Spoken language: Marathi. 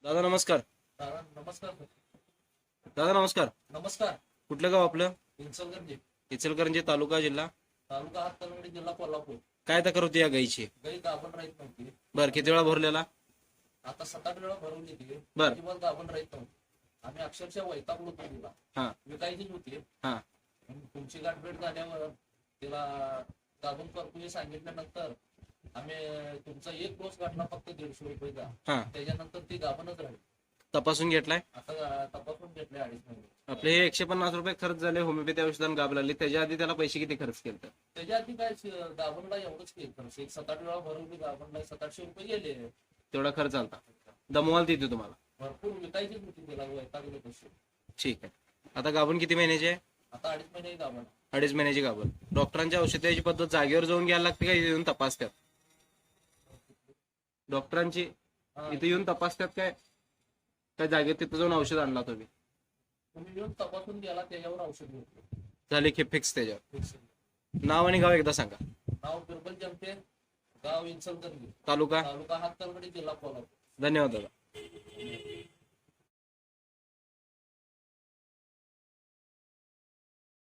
दादा नमस्कार. नमस्कार. दादा नमस्कार. नमस्कार. कुठलं गाव आपलं? इचलकरंजी. इचलकरंजी तालुका जिल्हा. तालुका हातकणंगले, जिल्हा कोल्हापूर. काय तक्रार होती या गाईची? गाई गाभण राहत नव्हती. बर, किती वेळा भरलेला? आता 7-8 वेळा भरवली ती. बर. अजिबात गाभण राहत नव्हती. आम्ही अक्षरशः वैतागलो होतो तिला. हा विकायचीच होती. हा तुमची गाठभेट झाल्यावर तिला गाभण करतो हे सांगितल्यानंतर आम्ही तुमचा एक डोस गाठला फक्त 150 रुपयाचा. हा त्याच्यानंतर ती गाभणच राहिली. तपासून घेतलाय? आता तपासून घेतले 2.5 महिने. आपले हे 150 रुपये खर्च झाले होमिओपॅथी औषधांना गाब लागली. त्याच्या आधी त्याला पैसे किती खर्च केले? त्याच्या आधी काय गाभणला एवढंच केलं खर्च. एक 7-8 वेळा भरवली गाभणला 700-800 रुपये गेले. तेवढा खर्च आलता. दमवाल तिथे तुम्हाला? भरपूर विकायचीच होती तिला. वैतागलो तशी. ठीक आहे. आता गाभण किती महिन्याची आहे? आता 2.5 महिने गाभण. 2.5 महिन्याची गाभण. डॉक्टरांच्या औषधाची पद्धत जागेवर जाऊन घ्यायला लागते का इथे येऊन तपासतात? डॉक्टरांची इथे येऊन तपासतात काय काय जागेत तिथं जाऊन औषध आणला तुम्ही? तुम्ही येऊन तपासून गेला त्याच्यावर औषध घेतलं. झाले की फिक्स त्याच्यावर? फिक्स. नाव आणि गाव एकदा सांगा. नाव बिरबल जमते, गाव इचलकरंजी, तालुका? तालुका हातकणंगले, जिल्हा कोल्हापूर. धन्यवाद दादा.